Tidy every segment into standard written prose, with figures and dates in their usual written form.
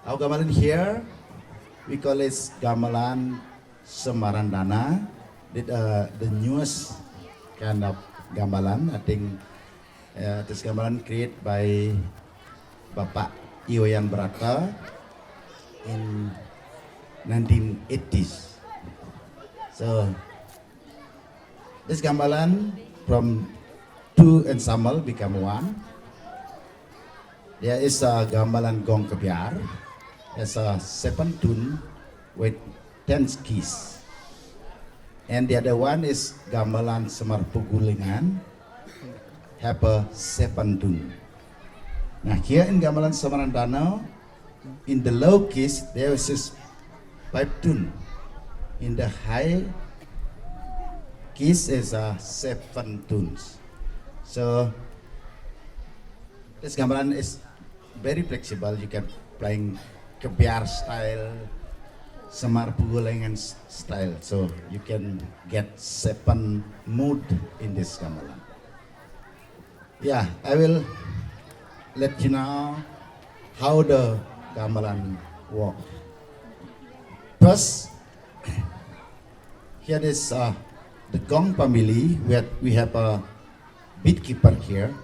Our gamelan here, we call it gamelan Semarandana. The newest kind of gamelan. I think this gamelan created by Bapak Iwayan Brata in 1980s. So this gamelan from two ensemble become one. There is a gamelan gong kebiar. There's a 7 tune with 10 keys. And the other one is gamelan Semar Pugulingan, have a 7 tune. Now here in gamelan Semarandana, in the low keys there is this 5 tune. In the high keys is 7 tunes. So this gamelan is very flexible. You can playing kebiar style, Semar Pugulingan style. So you can get 7 mood in this gamelan. Yeah, I will let you know how the gamelan work. First, here is the gong family. We have a beat keeper here,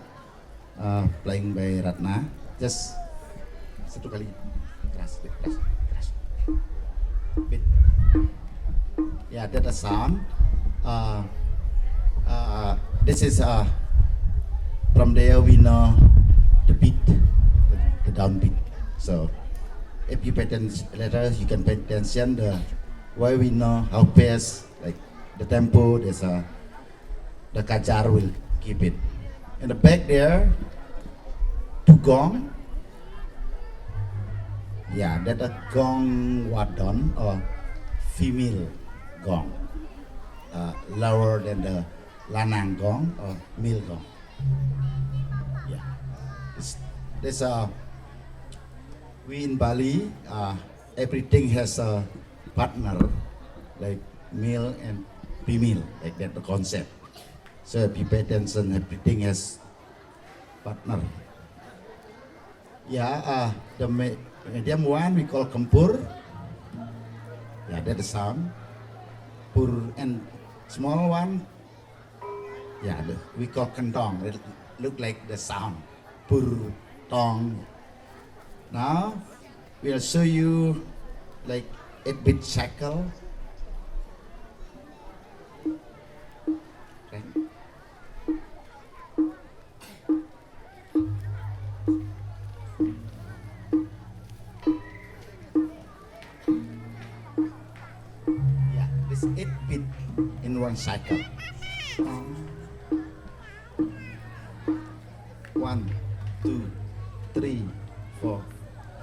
playing by Ratna. Just satu kali keras. Beat. Yeah, that's a sound. This is from there we know the beat, the downbeat. So if you pay attention later, you can pay attention the why we know how fast, like the tempo. There's the kajar will keep it. In the back there, two gong. Yeah, that a gong wadon or female gong, lower than the lanang gong or male gong. Yeah, this we in Bali, everything has a partner, like male and female, like that the concept. So if you pay attention, everything has partner. Yeah, the medium one we call kempur. Yeah, that's the sound. Pur, and small one, yeah, we call kentong. It look like the sound. Pur, tong. Now we'll show you like 8-bit cycle. Okay. Yeah, this 8-bit in one cycle. 1, 2, 3, 4,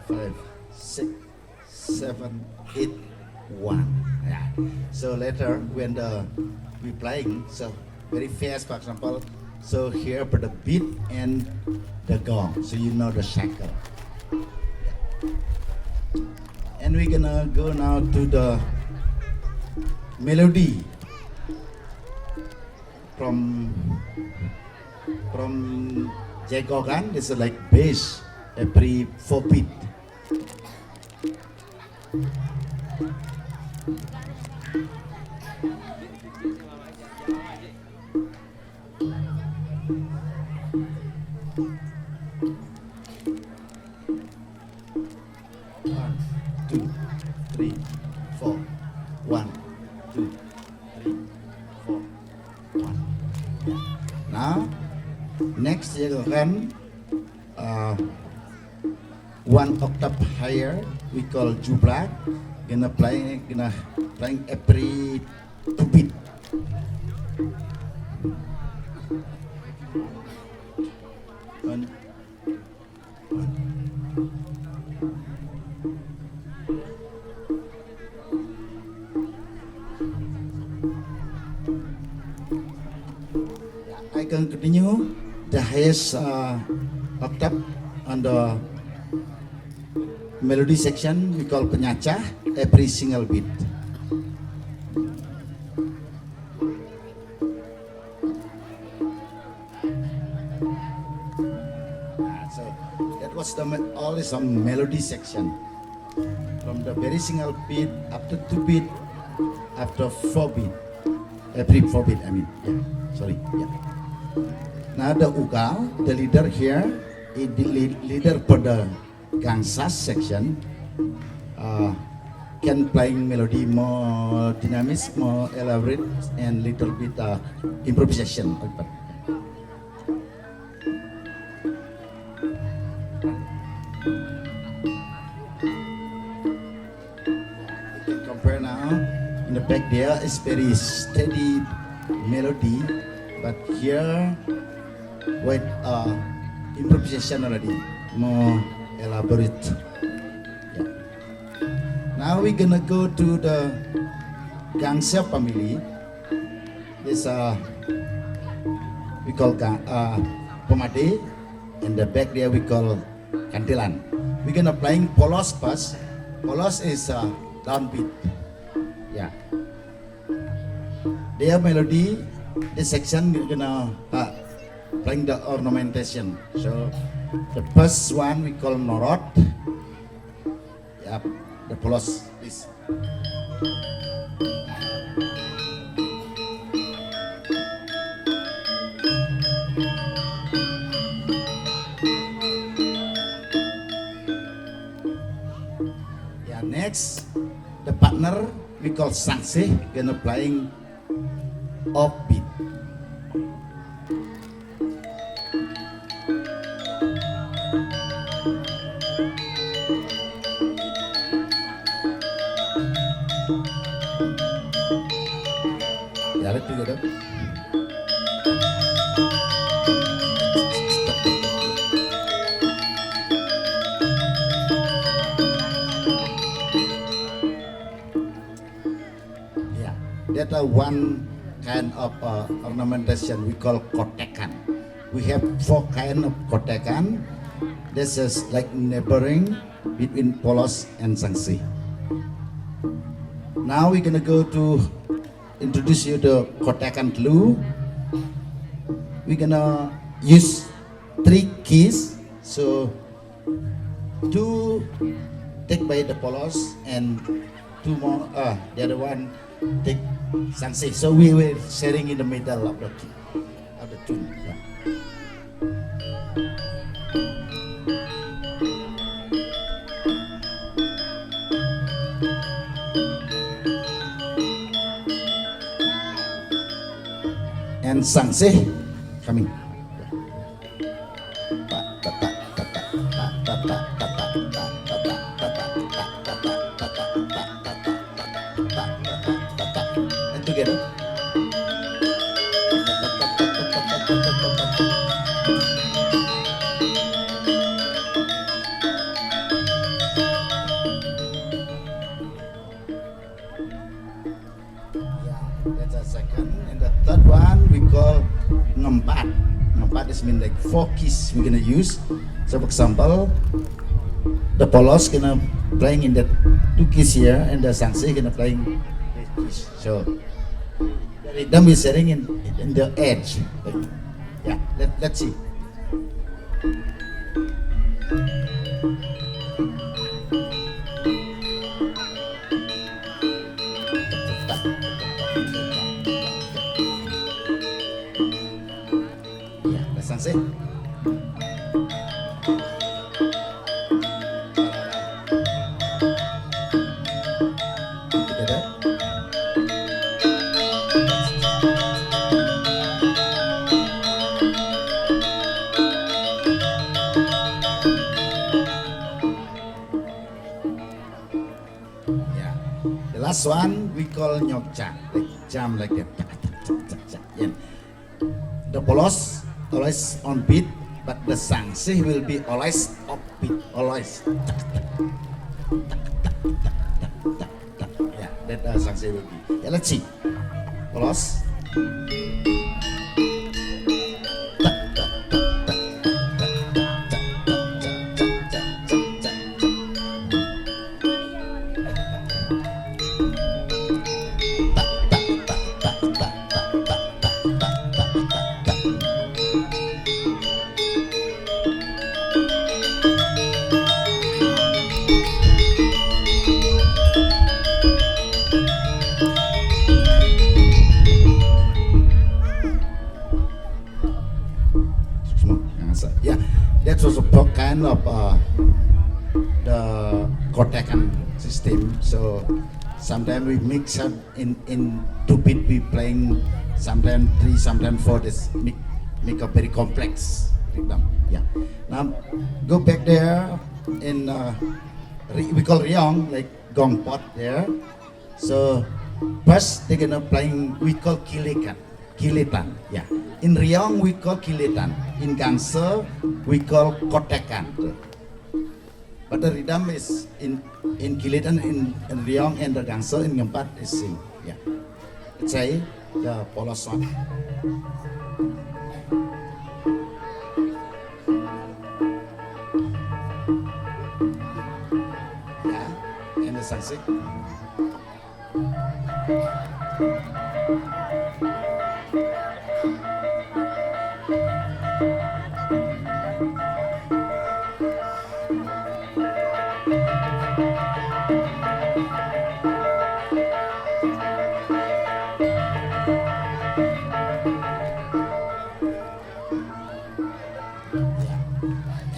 5, 6, 7, 8, 1. Yeah. So later when we playing, so very fast, for example. So here for the beat and the gong, so you know the cycle. And we're gonna go now to the melody from Jagogan. This is like bass every 4 beat. One, two, three, four. 1, 2, 3, 4, 1. Now, next Jagogan, 1 octave higher, we call Jublak. Gonna playing every 2 beat. One. I can continue the highest octave on the melody section. We call penyacah every single beat. So that was all is some melody section. from the very single beat up to 2 beat, after 4 beat, every 4 beat. I mean, yeah. Sorry, yeah. Now the ugal, the leader here, is the leader for the gangsas section. Can playing melody more dynamic, more elaborate, and little bit improvisation. You can compare now. In the back there is very steady melody, but here with improvisation already, more elaborate. Now we're gonna go to the Gangsa family. This we call Pomade. In the back there we call Kantilan. We're gonna playing polos first. Polos is downbeat. Yeah. Their melody, this section we're gonna playing the ornamentation. So the first one we call Norot. Yeah. The polos, please. Yeah, next, the partner we call Sangse, gonna playing offbeat. Together. Yeah, that one kind of ornamentation we call kotekan. We have 4 kind of kotekan. This is like neighboring between polos and sangsi. Now we're gonna go to introduce you the kotekan clue. We're gonna use 3 keys. So 2 take by the polos and 2 more. The other one take sangsi. So we will sharing in the middle of the tune. Yeah. And Sangse coming. And together. That's a second. And the third one we call ngempat. Ngempat is mean like 4 keys we're gonna use. So for example, the polos gonna playing in the 2 keys here, and the sangse gonna playing this keys. So the rhythm is setting in the edge. Yeah, let's see. Sangse. Together. Yeah. The last one we call nyokcha, like jump like that. Yeah. The polos always on beat, but the sangse will be always off beat, always. Yeah, that sangse will be. Yeah, let's see. Polos. kotakan system. So sometimes we mix up in 2 beat we playing, sometimes 3, sometimes 4. This make a very complex rhythm. Yeah. Now go back there in we call Riong, like gong pot there. So first they're gonna playing, we call kiletan. Yeah. In Riong we call kiletan. In Gangsa we call kotakan. But the rhythm is in kiletan, in Riong, and the Gangsa in Ngempat is sing. Yeah. Let's say the polos one. Yeah. And the sangsik.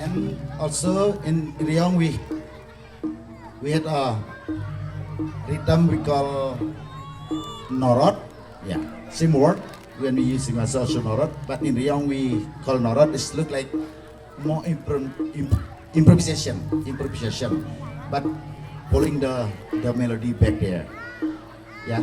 And also in Riong we had a rhythm we call norot. Yeah, same word when we using also norot, but in Riong we call norot. It look like more improvisation, but pulling the melody back there. Yeah,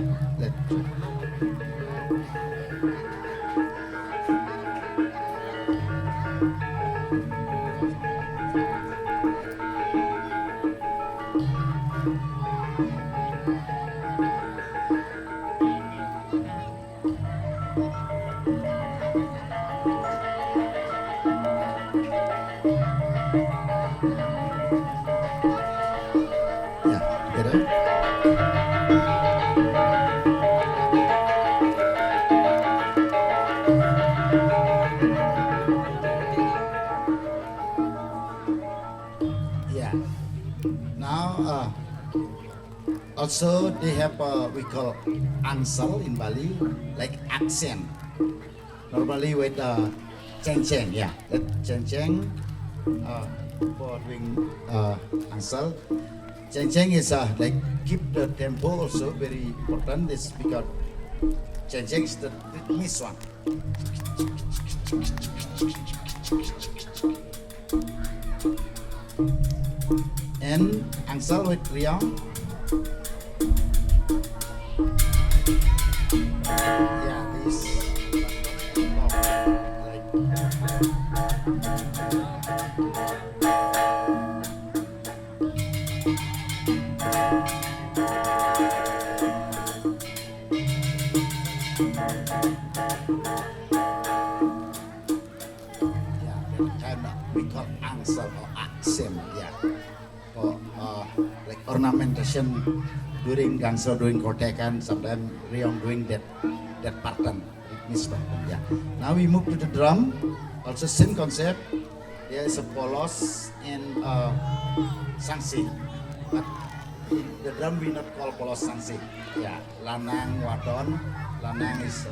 together. Yeah. Now also they have we call ansal in Bali, like accent. Normally with cheng cheng. Yeah, that cheng cheng for doing ansal. Cheng cheng is like keep the tempo also very important. This because cheng cheng is the rhythmic one. And ansal with Riong. Yeah, this like we call ansal or accent, yeah, or like ornamentation during Gangsa, during kotakan, sometimes Riong doing that pattern, rhythmic pattern. Yeah. Now we move to the drum. Also same concept. There is a polos and sangsi, but in the drum we not call polos sangsi. Yeah, lanang wadon. Lanang is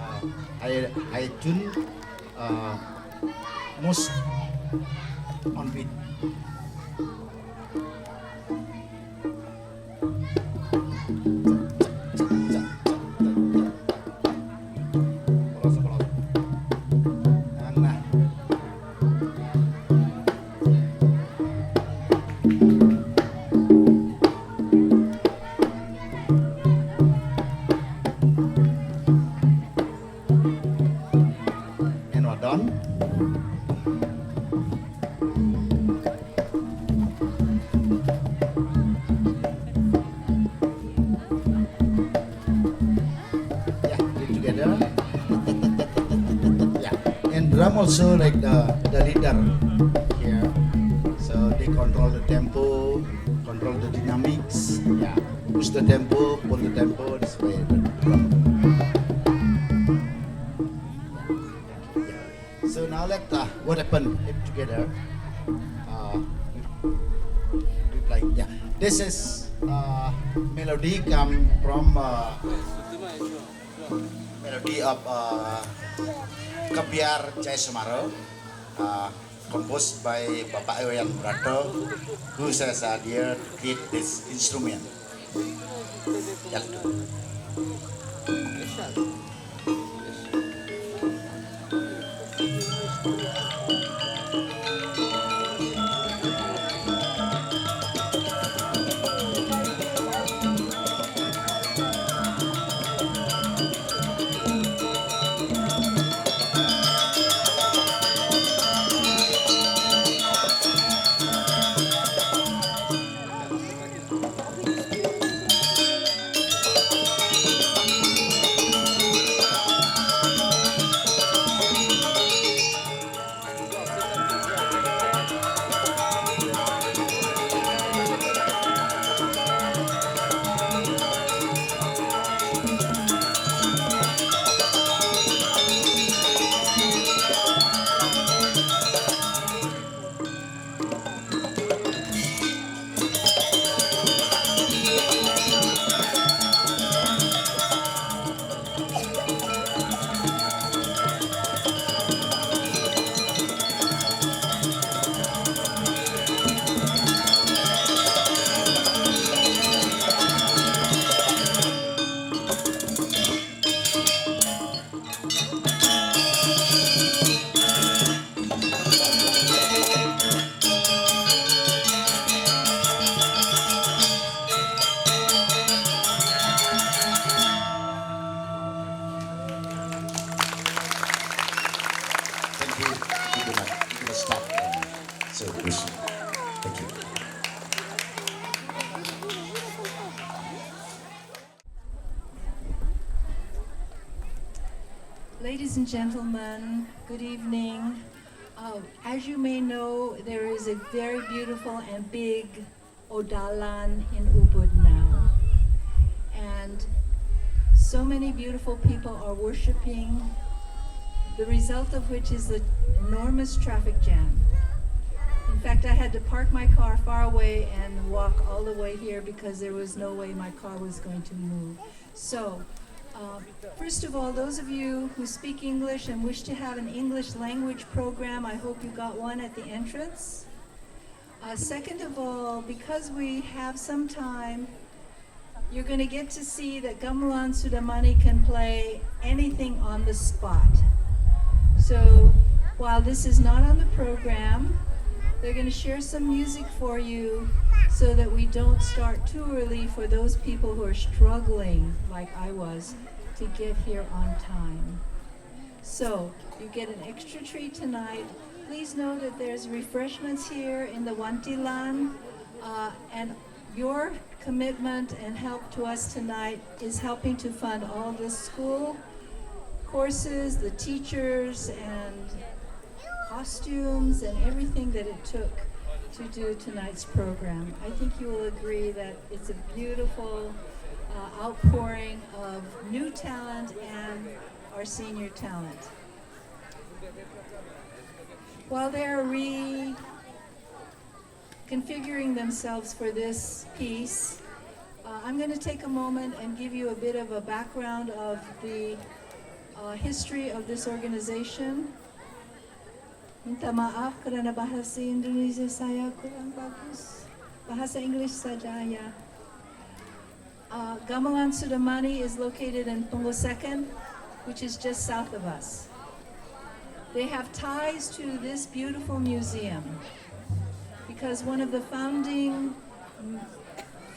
high tune, most on beat. And wadon. Drum also like the leader here, so they control the tempo, control the dynamics. Yeah, push the tempo, pull the tempo. This way the drum. Yeah. So now let what happened if together. We play. Yeah, this is melody come from melody of Kebiar Jaya Semaro, composed by Bapak Iwayan Prato, who has the idea to create this instrument. Yaltu. Thank you. You can stop. So appreciate. Thank you. Ladies and gentlemen, good evening. As you may know, there is a very beautiful and big Odalan in Ubud now. And so many beautiful people are worshiping, the result of which is the enormous traffic jam. In fact, I had to park my car far away and walk all the way here because there was no way my car was going to move. So, first of all, those of you who speak English and wish to have an English language program, I hope you got one at the entrance. Second of all, because we have some time, you're going to get to see that Gamelan Cudamani can play anything on the spot. So while this is not on the program, they're going to share some music for you so that we don't start too early for those people who are struggling, like I was, to get here on time. So you get an extra treat tonight. Please know that there's refreshments here in the Wantilan, and your commitment and help to us tonight is helping to fund all the school courses, the teachers, and costumes, and everything that it took to do tonight's program. I think you will agree that it's a beautiful outpouring of new talent and our senior talent. While they're reconfiguring themselves for this piece, I'm going to take a moment and give you a bit of a background of the history of this organization. Minta maaf kerana bahasa Indonesia saya kurang bagus. Bahasa English saja ya. Gamelan Cudamani is located in Pengosekan, which is just south of us. They have ties to this beautiful museum because one of the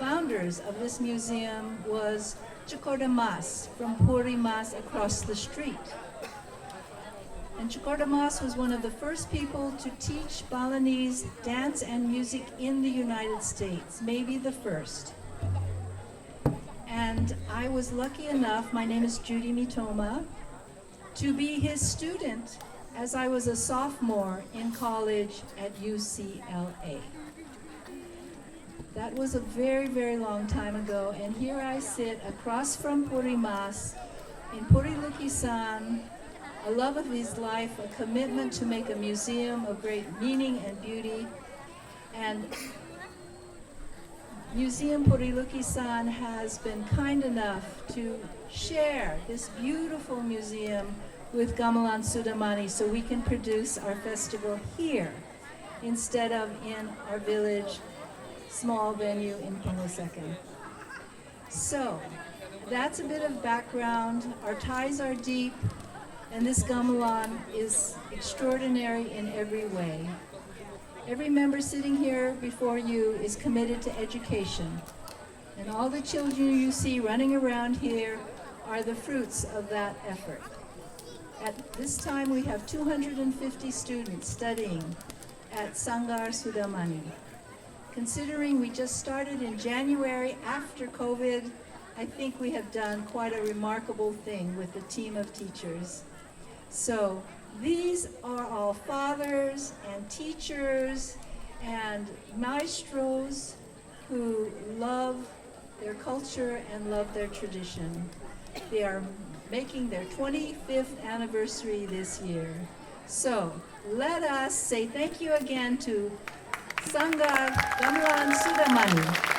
founders of this museum was Cudamani from Puri Mas across the street. And Cudamani was one of the first people to teach Balinese dance and music in the United States, maybe the first. And I was lucky enough, my name is Judy Mitoma, to be his student as I was a sophomore in college at UCLA. That was a very, very long time ago, and here I sit across from Puri Mas in Puri Lukisan, a love of his life, a commitment to make a museum of great meaning and beauty. And Museum Puri Lukisan has been kind enough to share this beautiful museum with Gamelan Cudamani so we can produce our festival here instead of in our village small venue in Pangusakan. So, that's a bit of background. Our ties are deep, and this gamelan is extraordinary in every way. Every member sitting here before you is committed to education, and all the children you see running around here are the fruits of that effort. At this time, we have 250 students studying at Sanggar Cudamani. Considering we just started in January after COVID, I think we have done quite a remarkable thing with the team of teachers. So these are all fathers and teachers and maestros who love their culture and love their tradition. They are making their 25th anniversary this year. So let us say thank you again to Sanggar Gamelan Cudamani.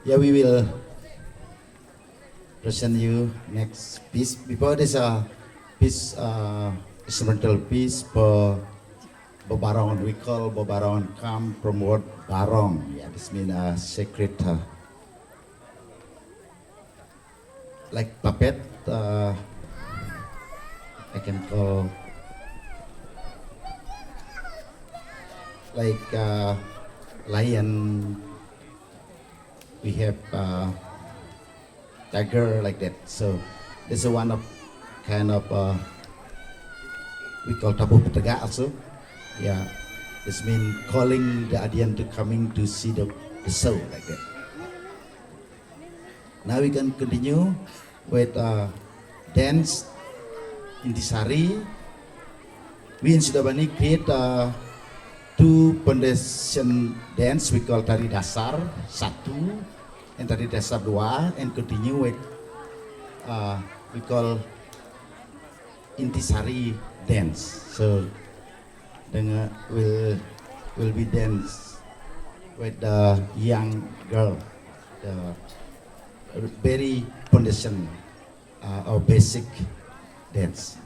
Yeah, we will present you next piece. Before this piece, instrumental piece for Bobarong, we call Bobarong come from word Barong. Yeah, this means sacred, like puppet. I can call like lion. We have tiger like that. So this is one of kind of we call tabu petega also. Yeah, this means calling the audience to coming to see the show like that. Now we can continue with dance intisari. We in Cudamani create two foundation dance we call tari dasar satu and tari dasar dua, and continue with we call intisari dance. So dengan will be dance with the young girl, the very foundation or basic dance.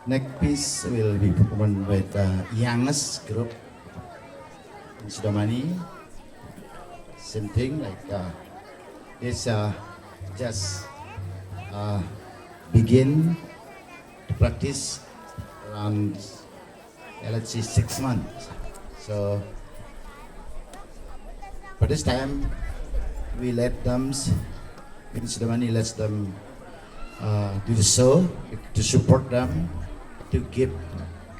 Next piece will be performed by the youngest group in Cudamani. Same thing like this just begin to practice around let's say 6 months. So for this time we let them in Cudamani lets them do the show to support them, to give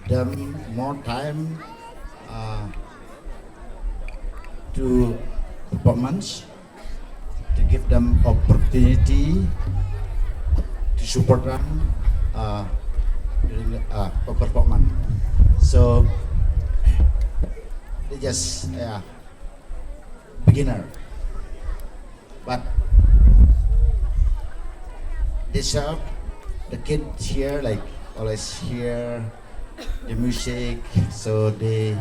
them more time to performance, to give them opportunity to support them during the performance. So they just beginner, but they serve the kids here like always hear the music, so they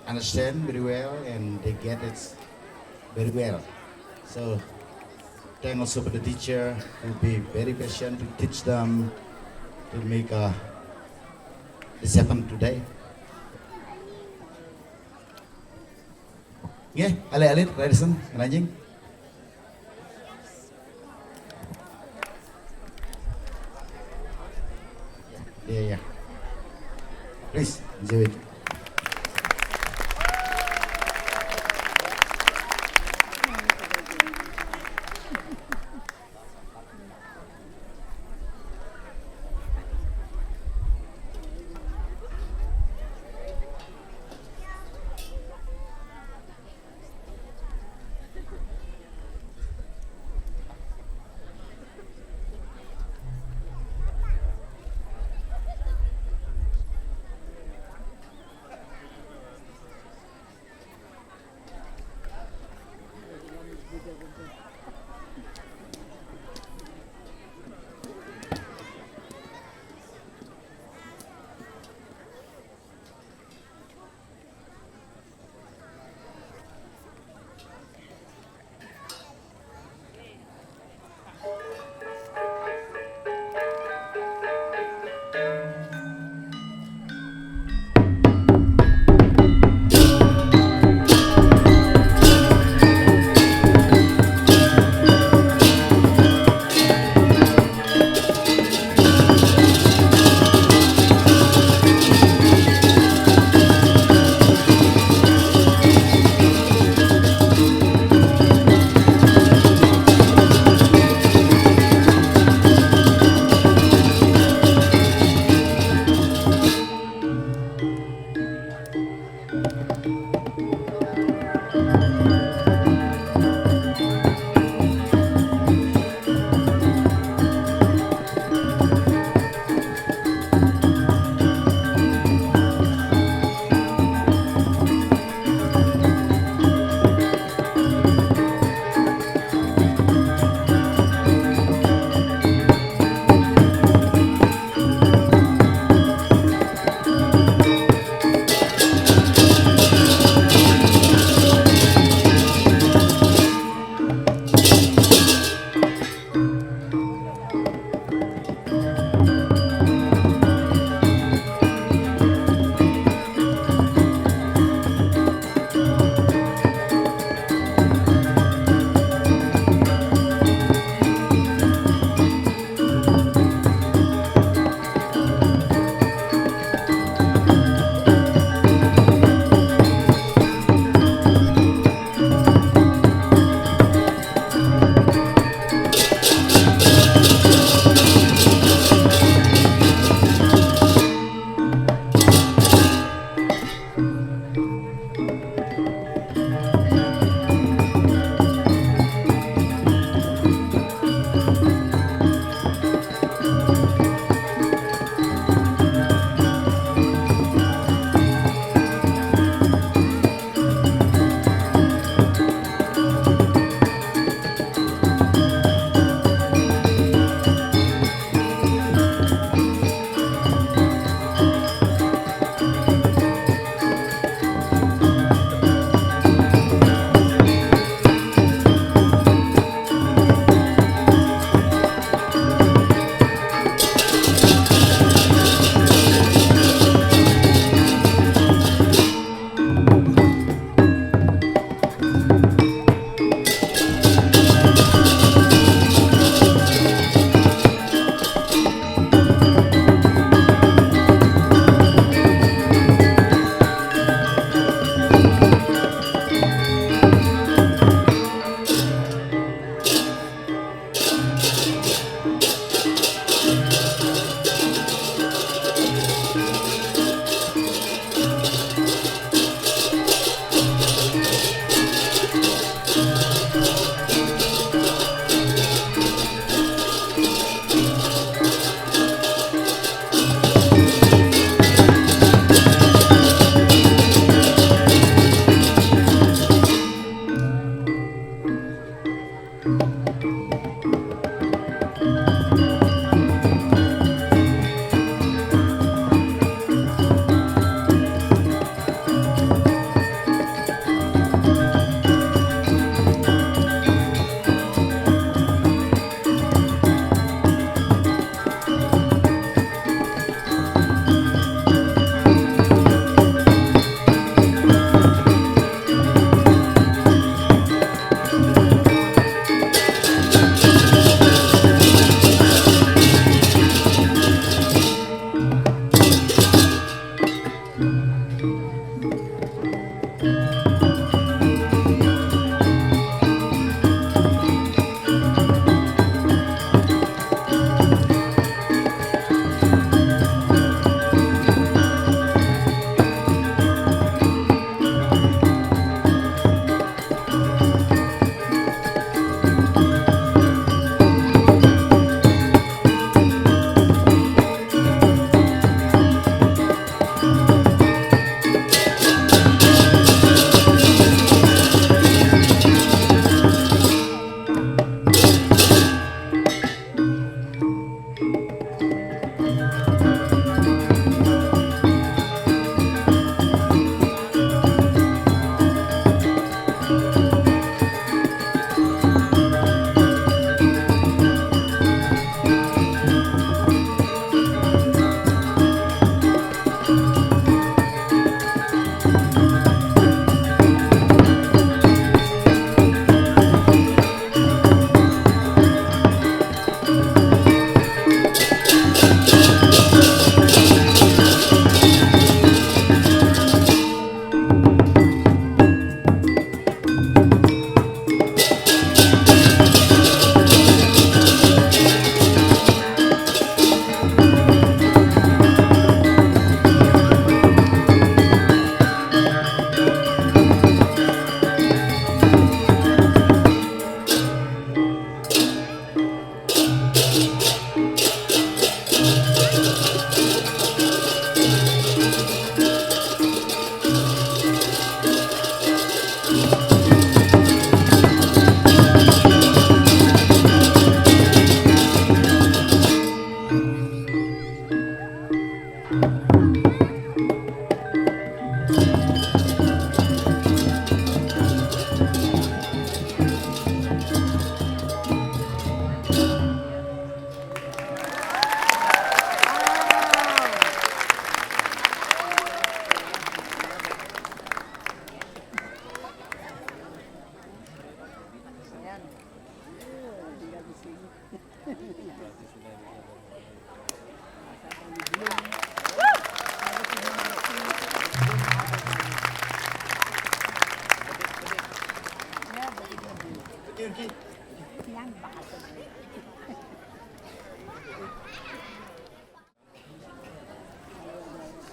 understand very well and they get it very well. So thank also for the teacher who be very patient to teach them to make this happen today. Yeah, alit-alit, Radisson, anjing. Yeah. Please enjoy it.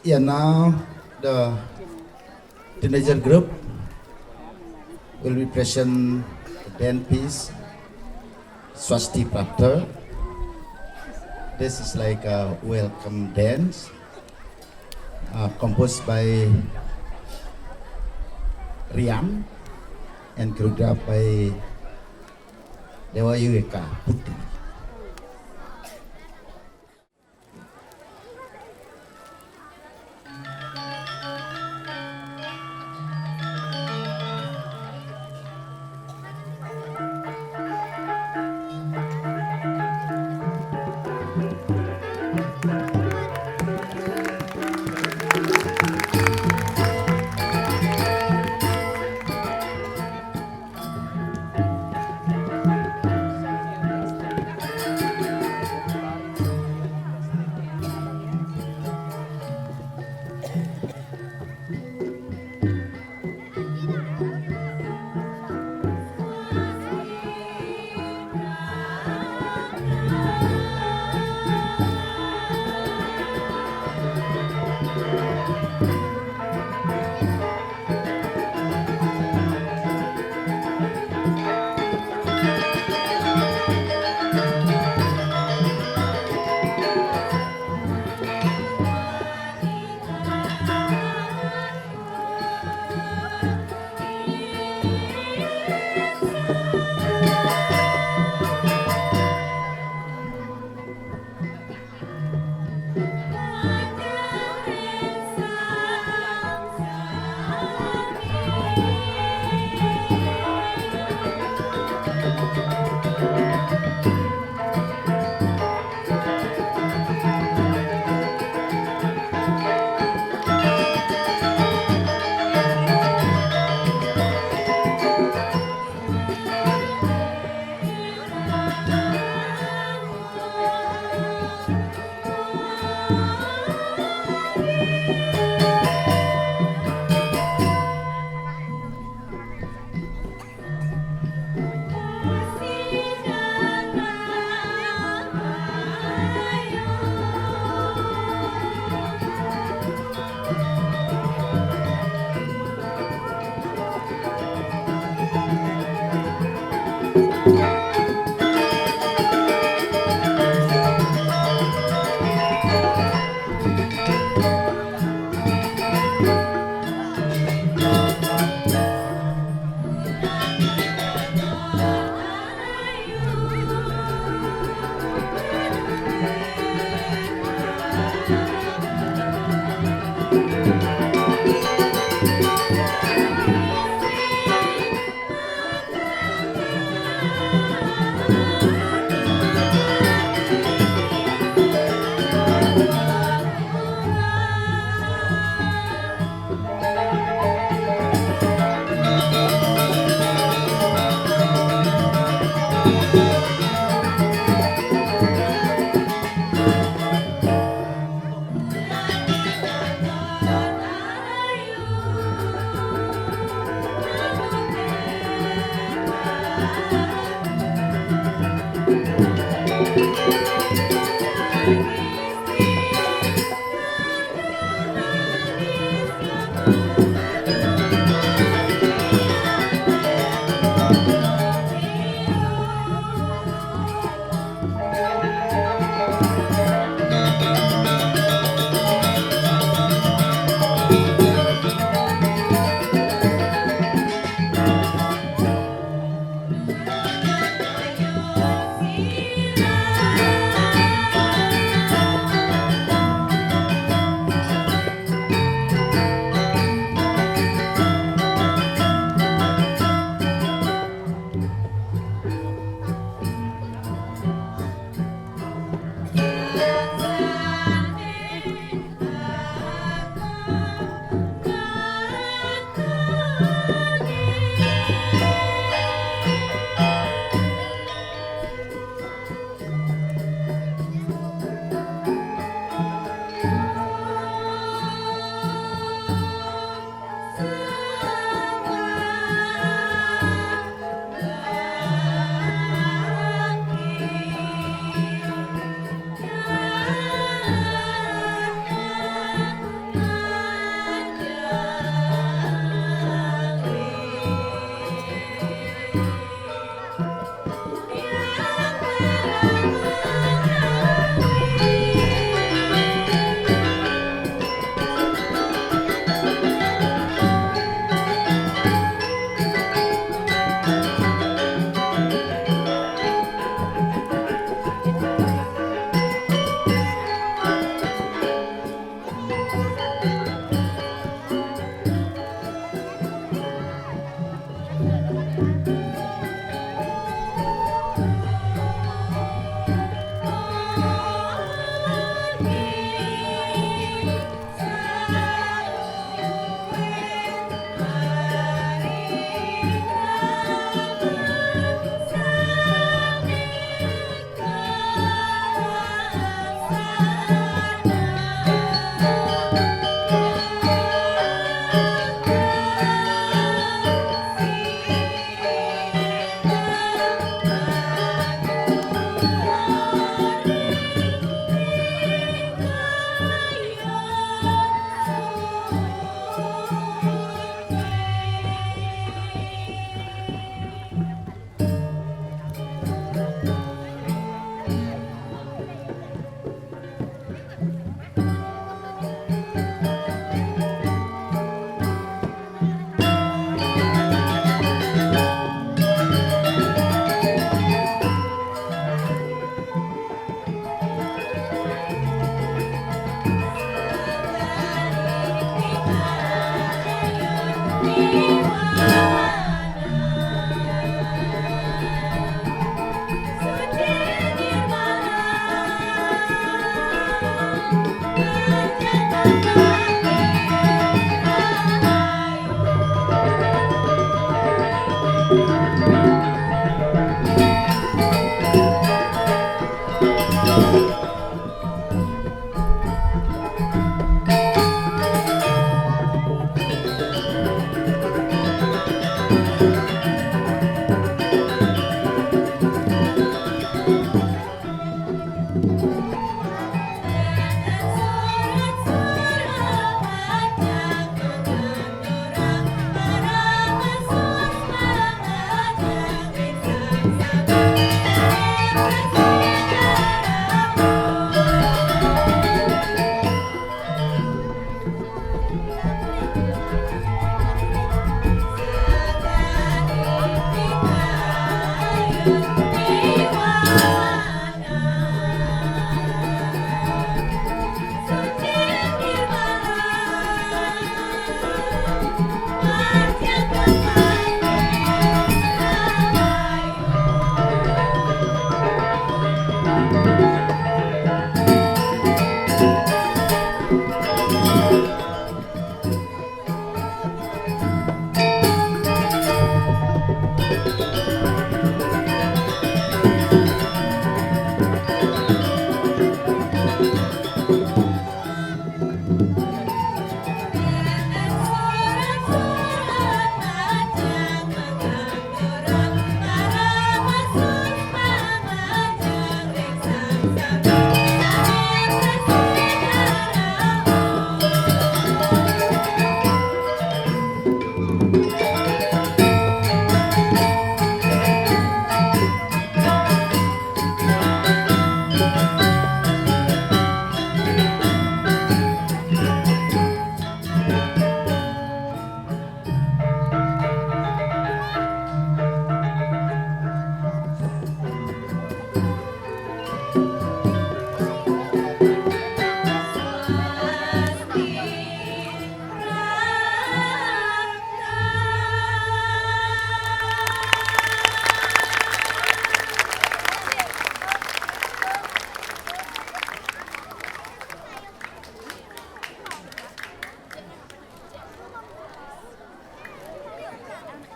Yeah, now the teenager group will be present the dance piece, Swasti Prapta. This is like a welcome dance composed by Riam and choreographed by Dewa Yueka Putri.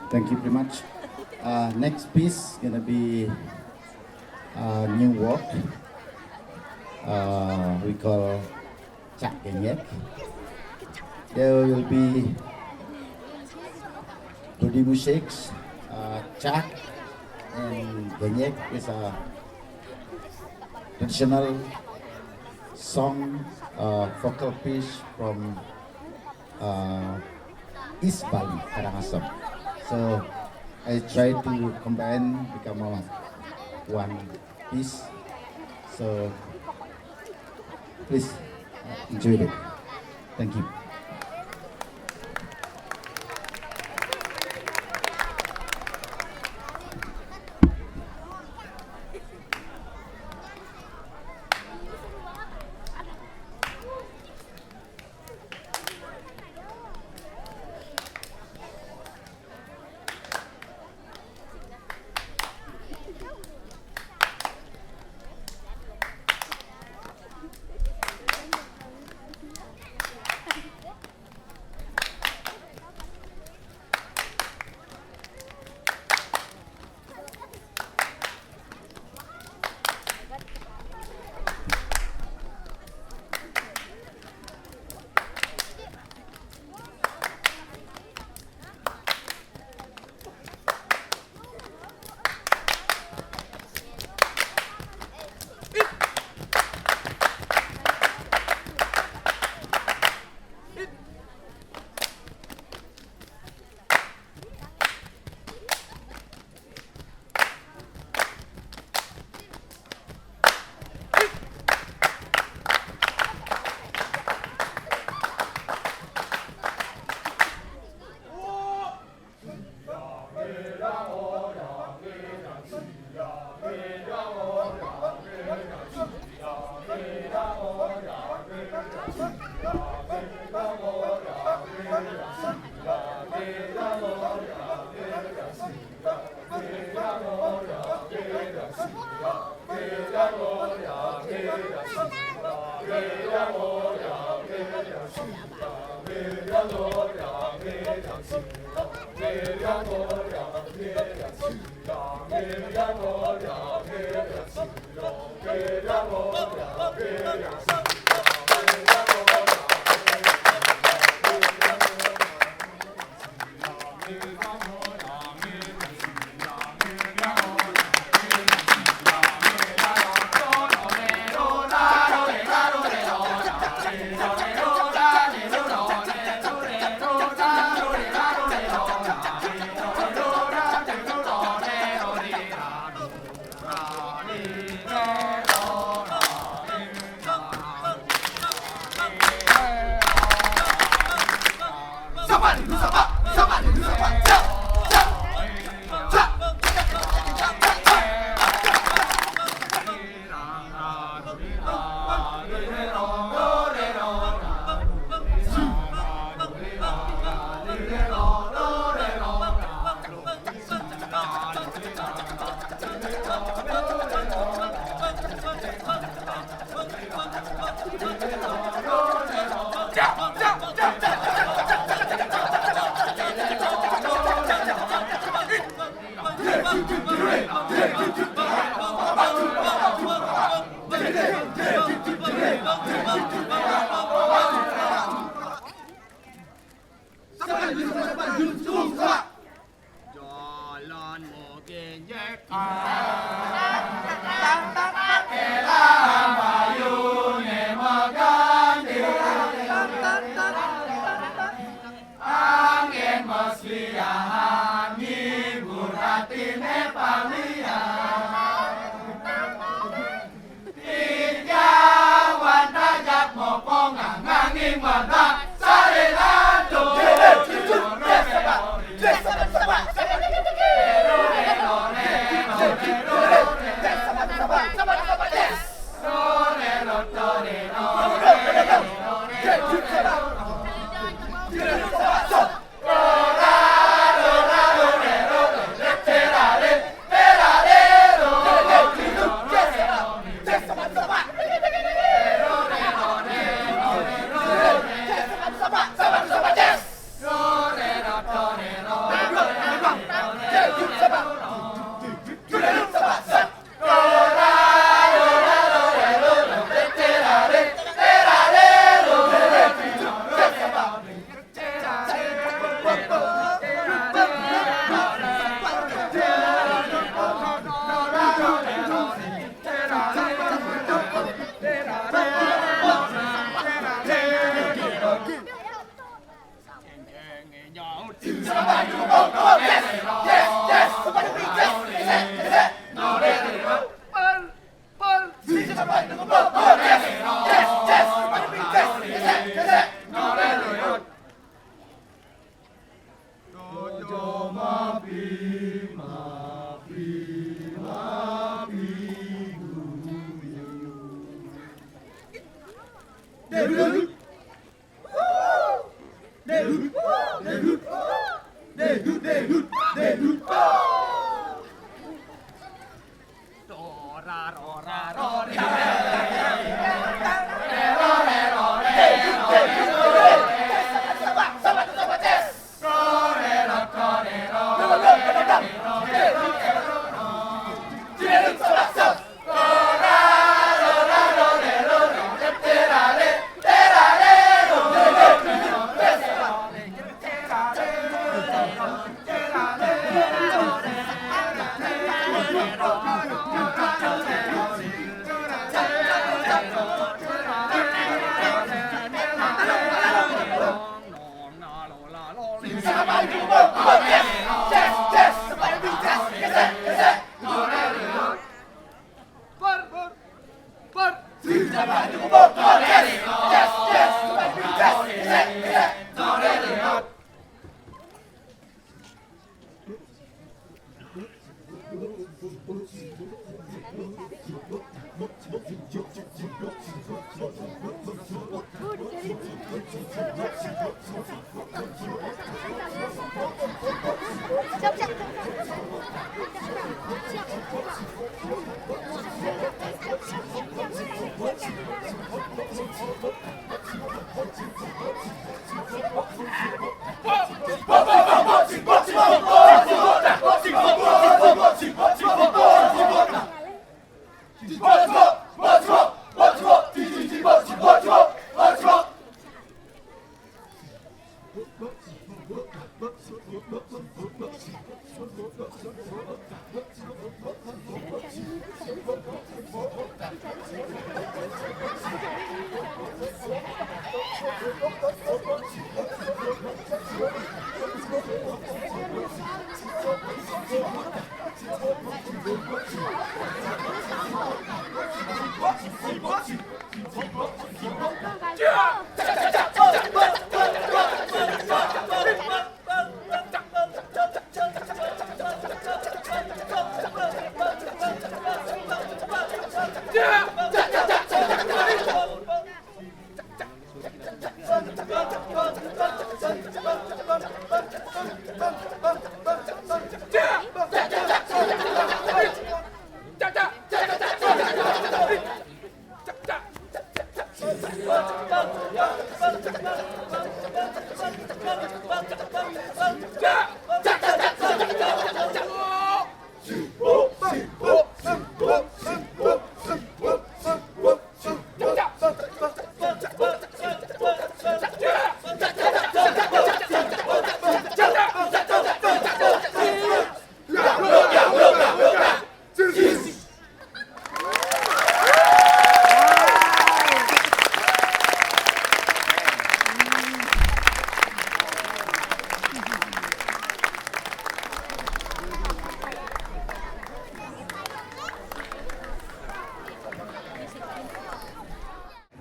Thank you very much. Next piece gonna be new work. We call Chak Genyek. There will be body musics. Chak and Genyek is a traditional song, vocal piece from East Bali, Karangasem. So I try to combine, become one piece. So please enjoy it. Thank you.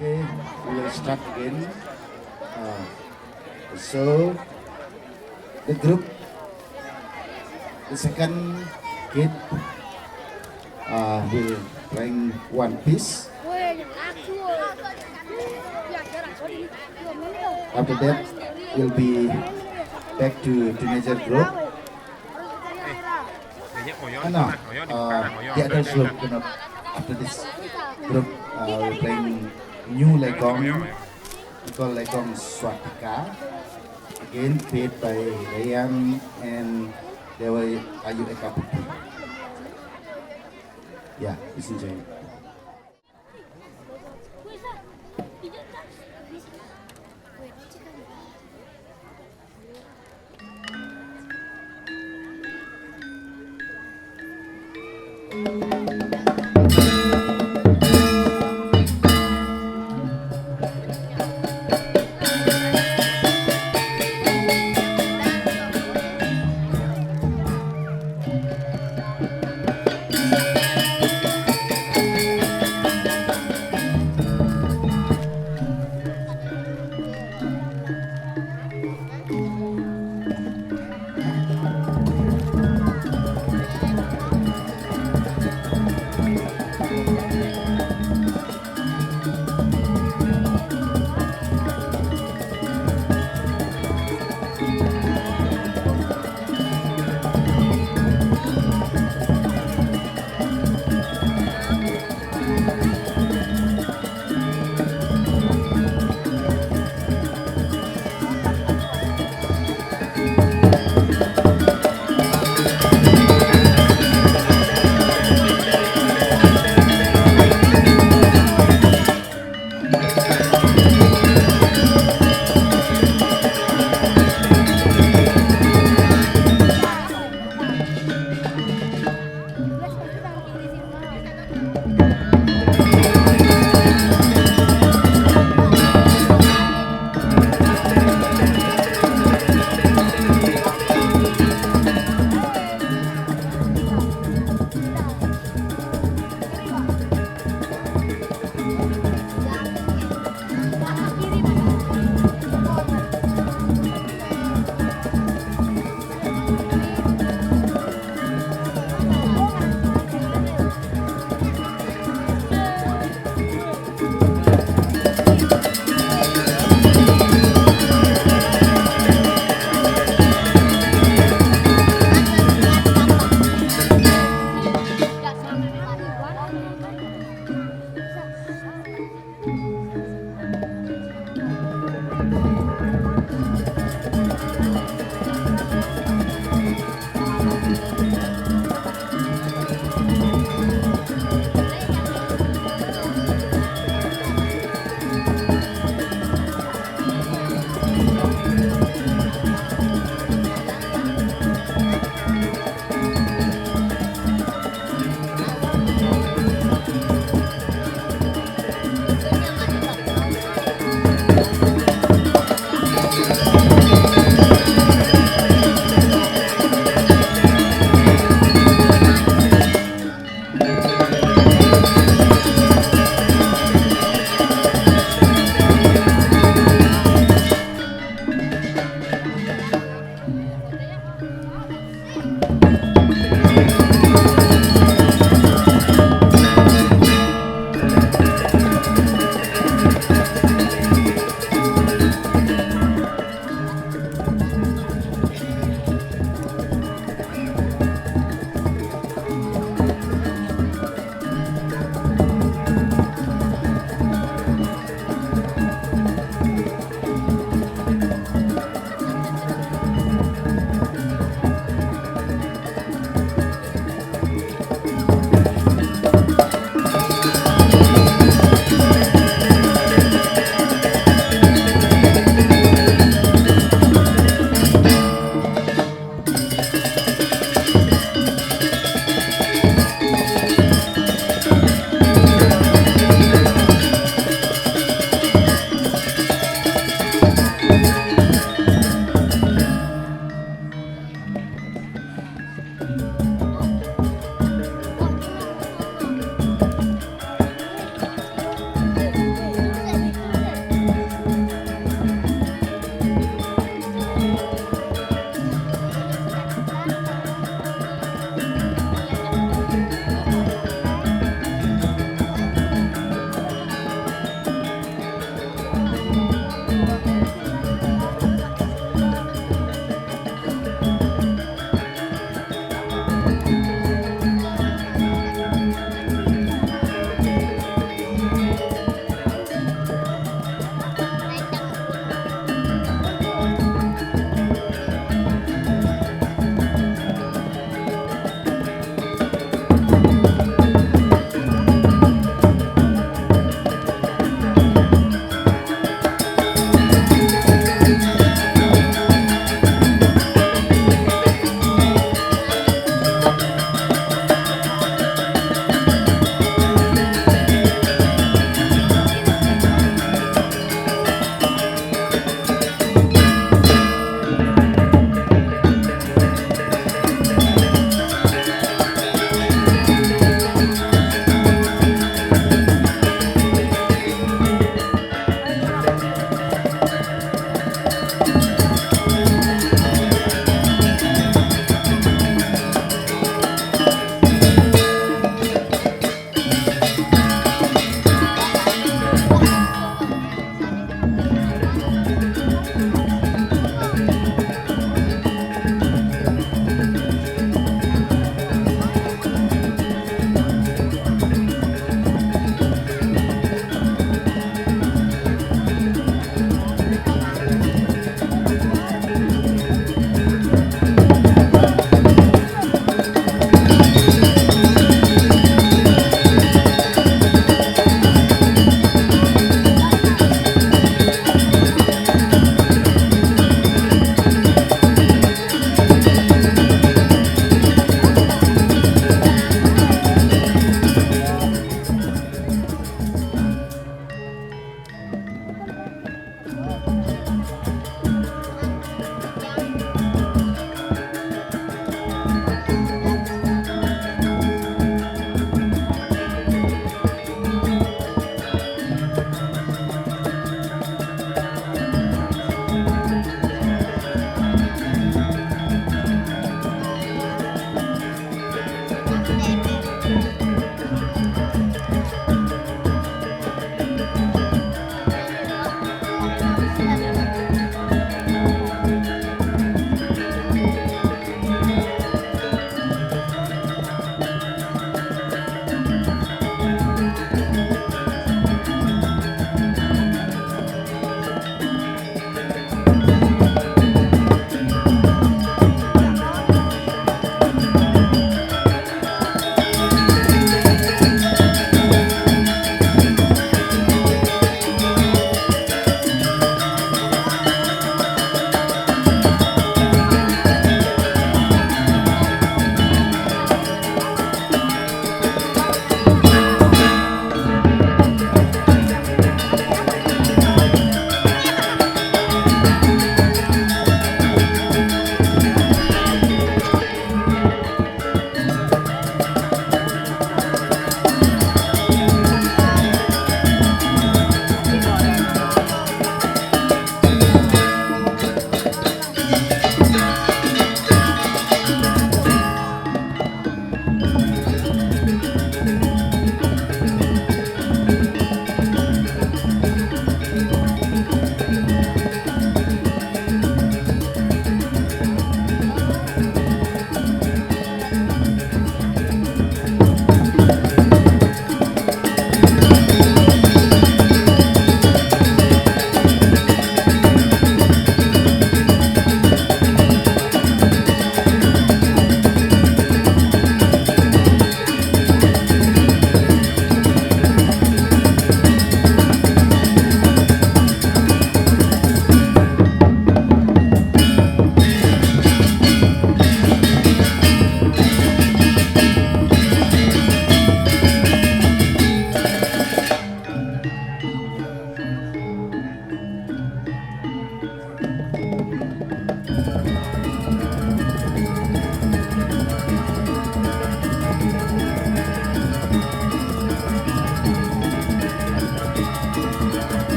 Okay, we will start again. So the group, the second kid will bring one piece. After that, will be back to teenager group. No, the other group cannot. After this group, will bring new legong, we call legong Swatika. Again, paid by Rayang and Dewa Ayu Ekaputu. Yeah, please enjoy.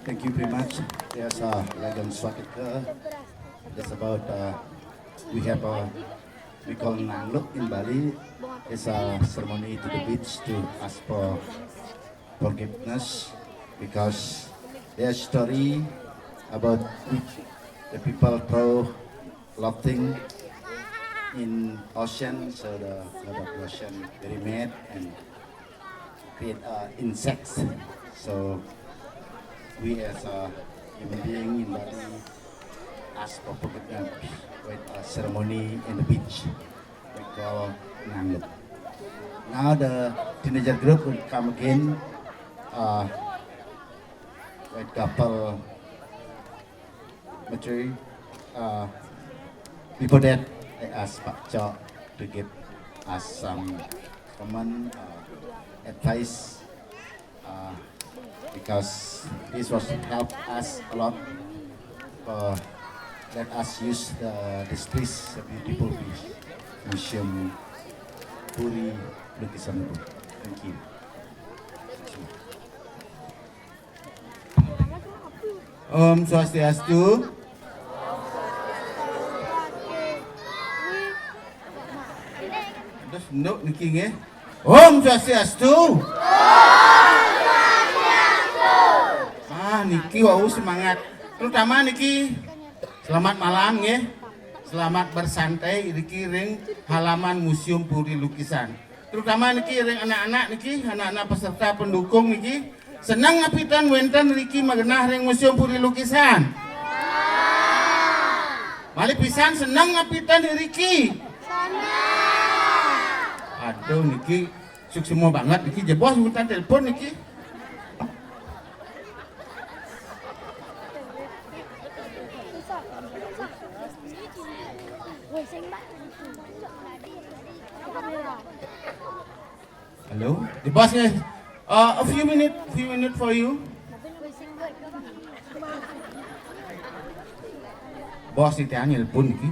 Thank you very much. There's a legend swastika. It's about we have we call nangluk in Bali. It's a ceremony to the beach to ask for forgiveness because there's story about the people throw clothing in ocean, so the lot of ocean very mad and create insects. So we as a human being in Bali ask for forgiveness with a ceremony in the beach we call Nangluk. Now the teenager group will come again with couple material. Before that, I ask Pak Cho to give us some common advice because this was help us a lot. Let us use this place, a beautiful beach, Museum Puri Lukisan itu. Thank you. Om Swastiastu. Terus no niki nggih. Om Swastiastu. Niki wau semangat. Terutama niki Selamat malam nggih. Selamat bersantai niki ring halaman Museum Puri Lukisan. Terutama niki ring anak-anak niki, anak-anak peserta pendukung niki senang ngapitan wenten niki magenah ring Museum Puri Lukisan. Malih pisan senang ngapitan niki. Aduh niki suksemo banget niki jebos minta telepon niki. Halo, the boss nih. A few minute for you. Bos ditanya telepon niki.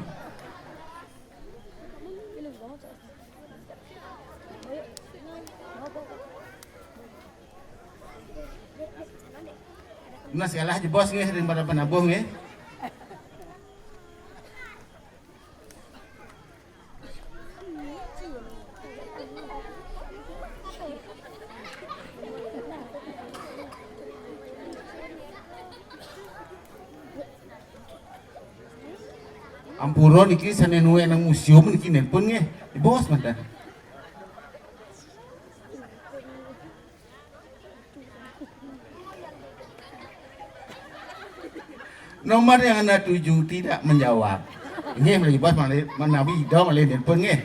Mas kalah aja bos nggih daripada penabuh nggih. Ampuro niki sanenue nang museum niki nelpon nggih. Di bos mantan. Nomor yang Anda tuju tidak menjawab. Ini lagi bos mana video malih nelpon nggih.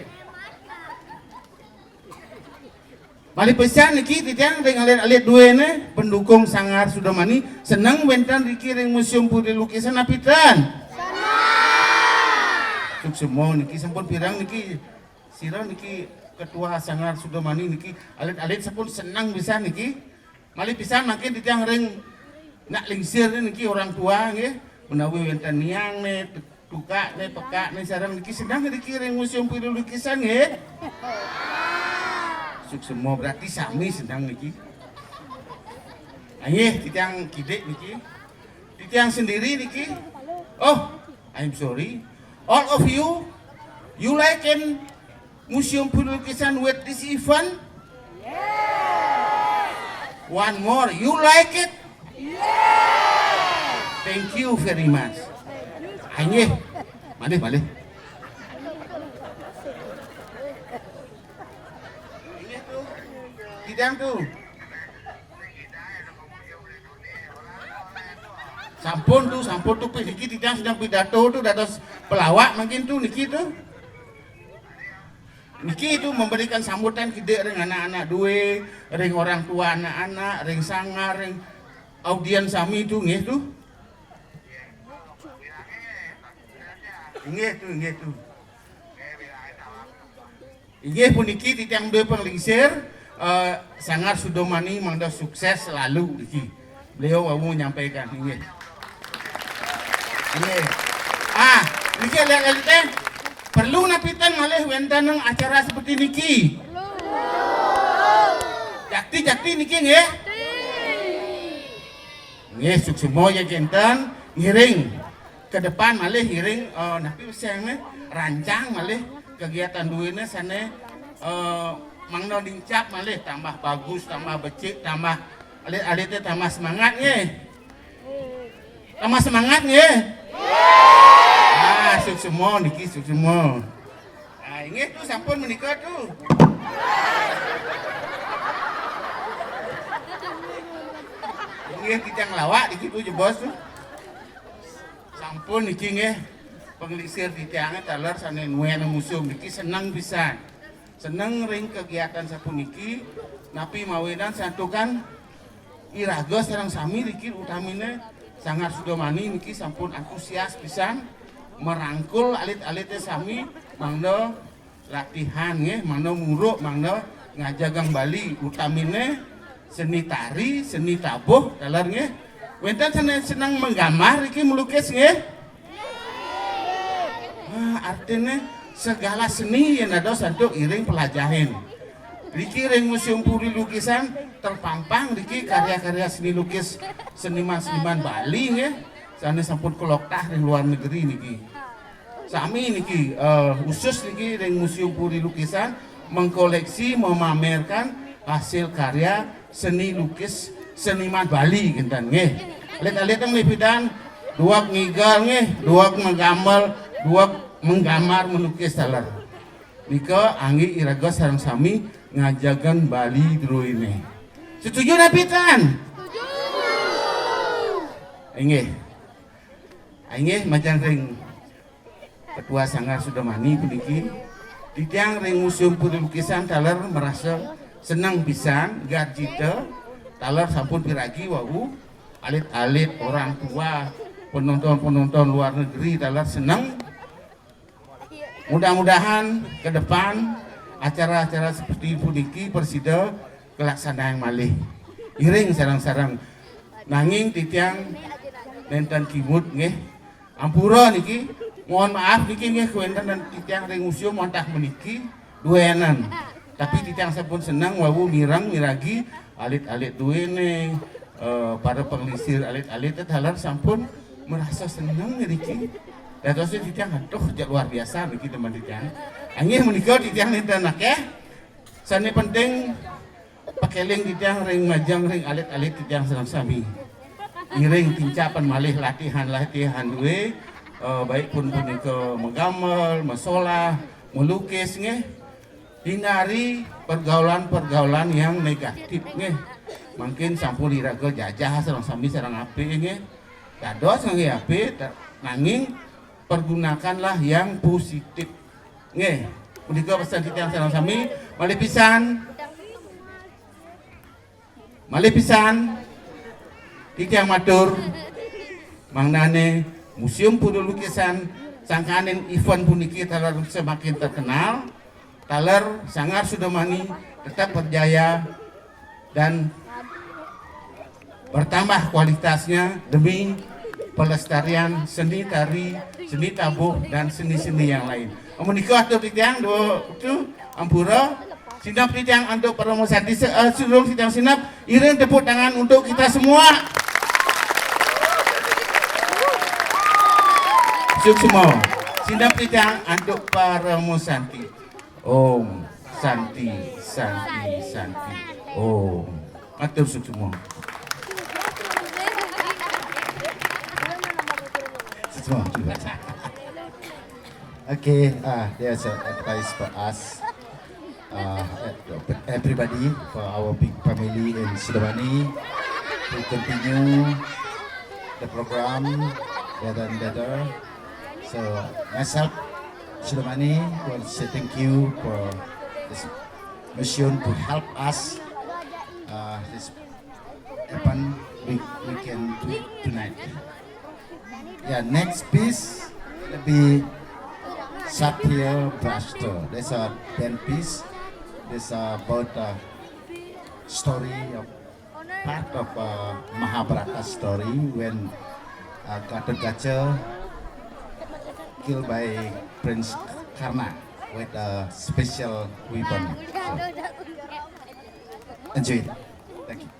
Malih pesan niki titiang ring alit dua ne pendukung sangar Cudamani senang wenten niki ring Museum Puri Lukisan apitan. Senang. Semua niki sampun pirang niki sira niki ketua sangar Cudamani niki alit sampun senang bisa niki. Malih pisan makin titiang ring nak lingsir niki orang tua nggih. Menawi wenten niang ne, tuka ne, peka ne sareng niki sedang dikiring Museum Puri Lukisan nggih. Semua berarti sami sedang niki. Nggih, titiang kidek niki. Titiang sendiri niki. Oh, I'm sorry. All of you like in Museum Puri Lukisan with this event? Yes. One more, you like it? Thank you very much. Ayo, balik. Ini tuh, tidak tuh. Sampun tuh, niki tidak sedang pidato tuh, dados pelawak mungkin tuh niki tuh. Niki itu memberikan sambutan kide ring anak-anak dua, ring orang tua anak-anak, ring sangar, ring audiens sami itu nggih tuh. Inggih tuh. Inggih puniki titiang dua penglingsir sangar Cudamani mangda sukses selalu niki. Beliau mau menyampaikan inggih. Inggih. Niki lihat perlu napitan malih wenten nang acara seperti niki. Perlu. Jakti niki nggih. Nggih suksemo ya genten ngiring ke depan malih hiring napi usahane rancang malih kegiatan duwene sane mangno dincap malih tambah bagus, tambah becik, tambah alit-alitnya tambah semangat nggih. Tambah semangat nggih. Suksemo niki suksemo. Inggih tuh sampun menika tuh. Inggih kita ngelawak niki tuh bos tuh. Sampun niki nggih penglingsir titiange taler sane nuene museum niki seneng pisan. Seneng ring kegiatan sapuniki napi mawedan santukan iraga sareng sami niki utamine sangar Cudamani niki sampun antusias pisan merangkul alit-alitnya sami mangdo latihan nggih, mangdo muruk, mangdo ngajagang Bali utamine seni tari, seni tabuh taler nggih. Wenten senang menggambar iki melukis nggih. Artinya segala seni yang ada santuk iring pelajaran. Niki ring Museum Puri Lukisan terpampang niki karya-karya seni lukis seniman-seniman Bali nggih. Sane sampun keloktah ring luar negeri niki. Sami niki khusus niki ring Museum Puri Lukisan mengkoleksi memamerkan hasil karya seni lukis seniman Bali genten nggih. Alit-alit teng lipidan duak ngigal duak menggambar melukis talar. Nika anggi iraga sareng sami ngajagan Bali dulu ini. Setuju napitan? Setuju. Inggih majang ring Ketua Sanggar Cudamani puniki di tiang ring museum putri lukisan talar merasa senang pisan garjita talar sampun piragi wau alit-alit orang tua penonton-penonton luar negeri talar senang. Mudah-mudahan ke depan acara-acara seperti puniki persida kelaksanaan malih iring sarang-sarang nanging titiang nenten kimut nggih ampura niki mohon maaf niki nggih kuentan dan titiang ring museum montah meniki duenan tapi titiang sampun senang wawu miragi alit-alit duene para pengelisir alit-alit talar sampun merasa senang niki. Dan terus titiang aduh luar biasa niki teman titiang. Angin menikah titiang nenten akeh. Sane penting pakeling titiang ring majang ring alit-alit titiang sareng sami. Iring tincapan malih latihan duwe baik pun punika menggambar, masolah, melukis nggih. Hindari pergaulan-pergaulan yang negatif nggih. Mungkin sampun iraga jajah sareng sami sareng apik nggih. Dados nggih apik nanging pergunakanlah yang positif nggih punika pesan titiang sareng sami malih pisan titiang matur mangnane museum putri lukisan sangkanen event puniki talar semakin terkenal talar Sanggar Cudamani tetap berjaya dan bertambah kualitasnya demi pelestarian seni tari, seni tabuh dan seni-seni yang lain. Menikah atau titiang itu ampura sinap titiang untuk promosi sebelum titiang sinap iring tepuk tangan untuk kita semua. Semua sinap titiang untuk promosanti. Om Santi Om atur semua. Okay, there's an advice for us, everybody, for our big family in Cudamani to continue the program better and better. So myself, Cudamani, want to say thank you for this mission to help us this event we can do tonight. Yeah, next piece will be Satya Brashta. There's a 10 piece. There's about story of part of Mahabharata story when Gatotkaca killed by Prince Karna with a special weapon. So, enjoy it. Thank you.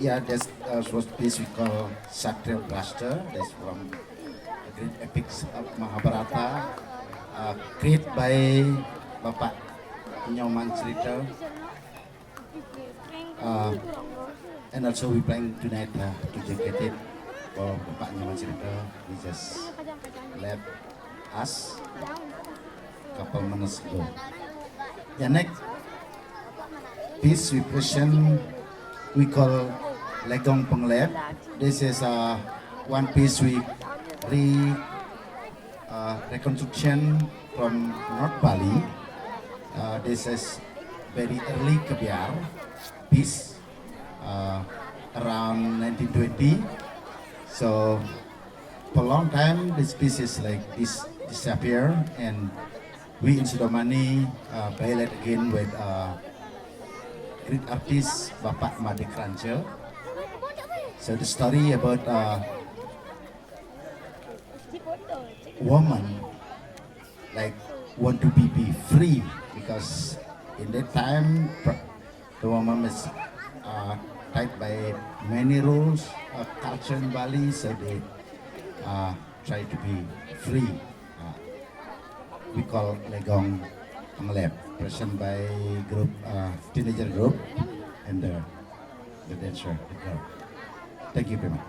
Yeah, that's was piece we call Satya Blaster. That's from the great epics of Mahabharata, created by Bapak Nyoman Cerita. And also we plan tonight to dedicate it for Bapak Nyoman Cerita. He just left us a couple minutes ago. The next piece we present we call Legong Penglep. This is one piece we reconstruction from North Bali. This is very early Kebiar piece around 1920. So for a long time this piece is like this disappear, and we in Cudamani play it again with great artist Bapak Made Kranjel. So the story about woman like want to be free, because in that time the woman is tied by many rules of culture in Bali, so they try to be free. We call Legong Penglep, present by group teenager group and the dancer, the girl. Thank you very much.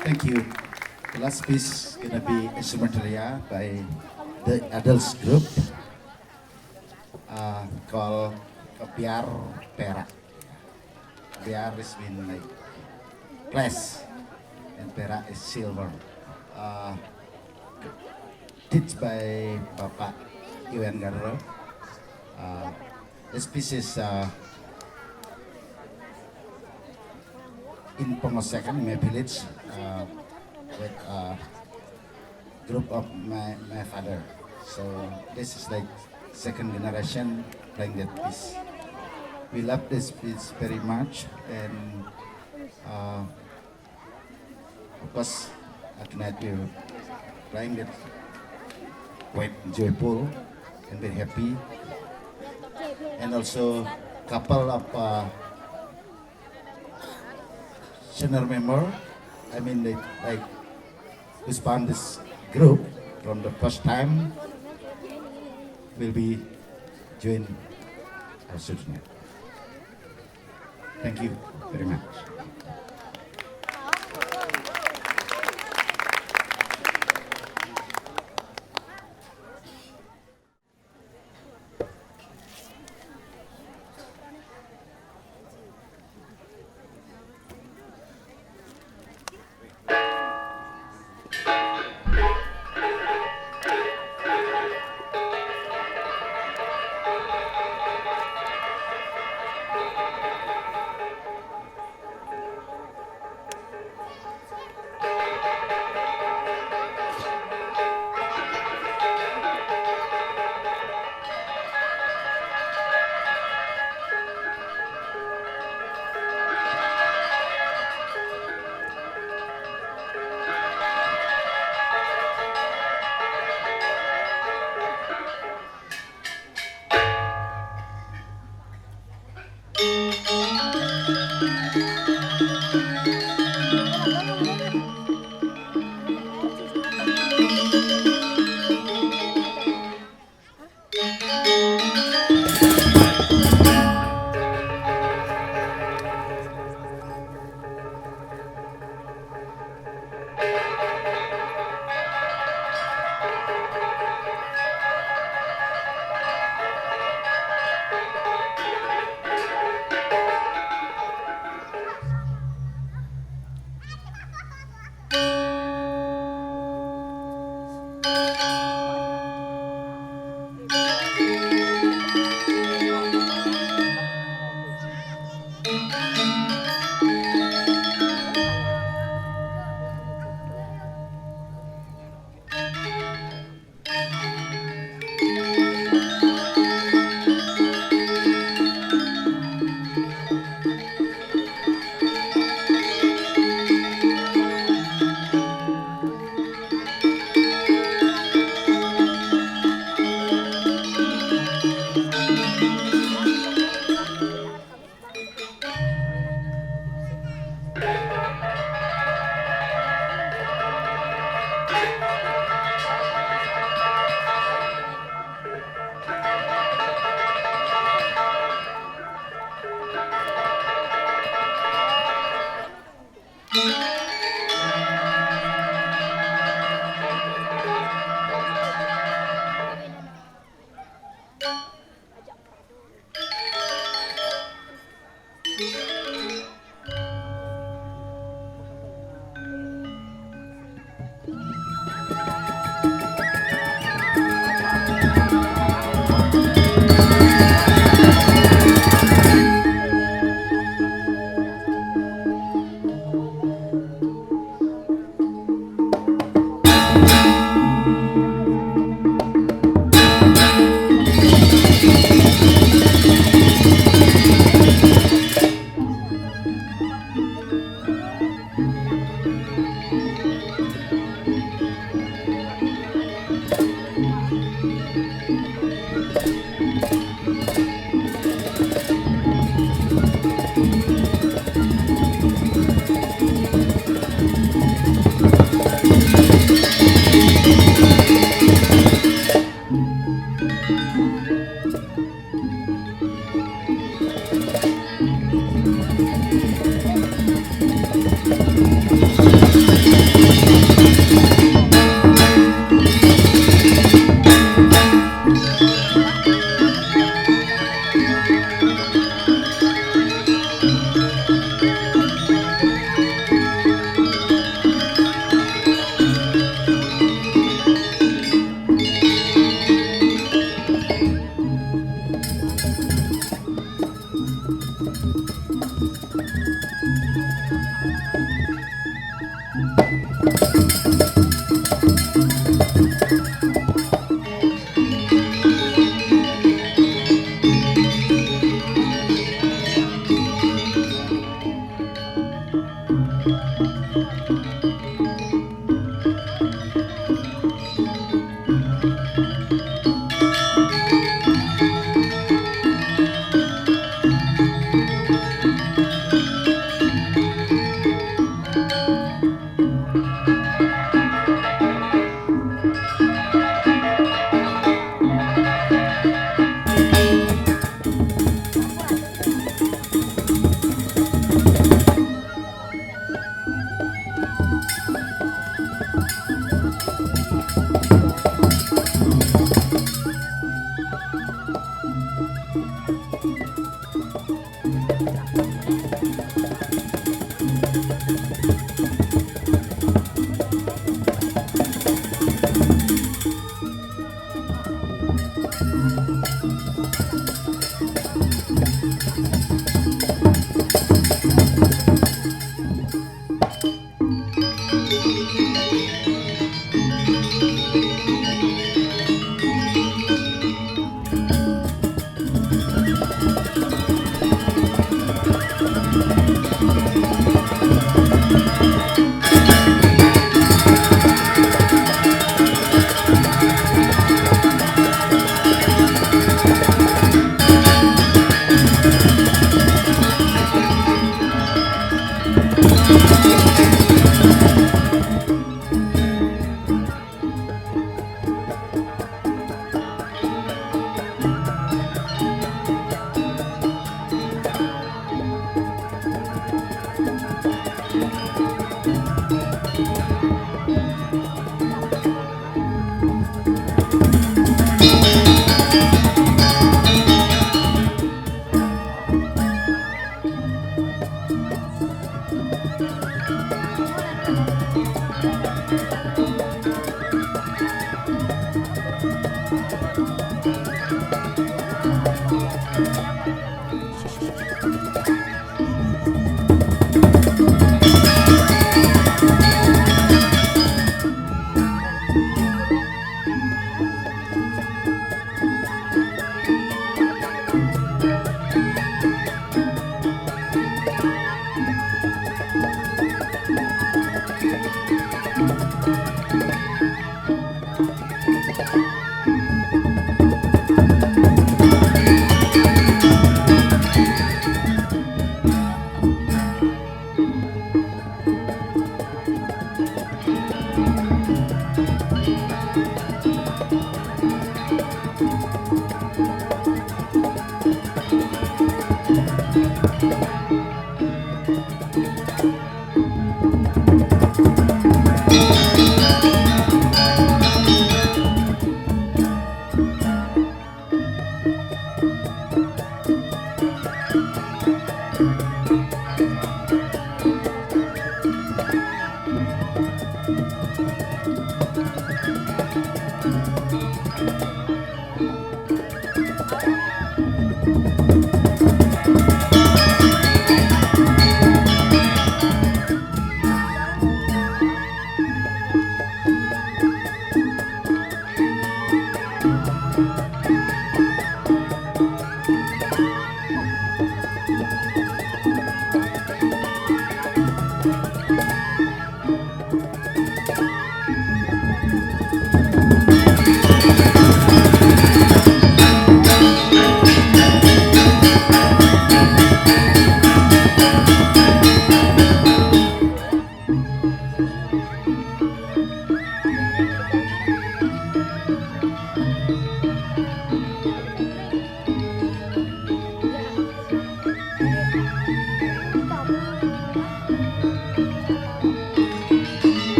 Thank you. The last piece gonna be instrumentally by the adults group called Kebiar Perak. Kebiar is mean like glass and Perak is silver. Teach by Bapak Iwan Garro. This piece is in Pengosekan, in my village. with a group of my father. So this is like second generation playing that piece. We love this piece very much, and of course tonight we're playing that quite joyful and very happy, and also couple of senior member. I mean, like who spawned this group from the first time will be join our show tonight. Thank you very much.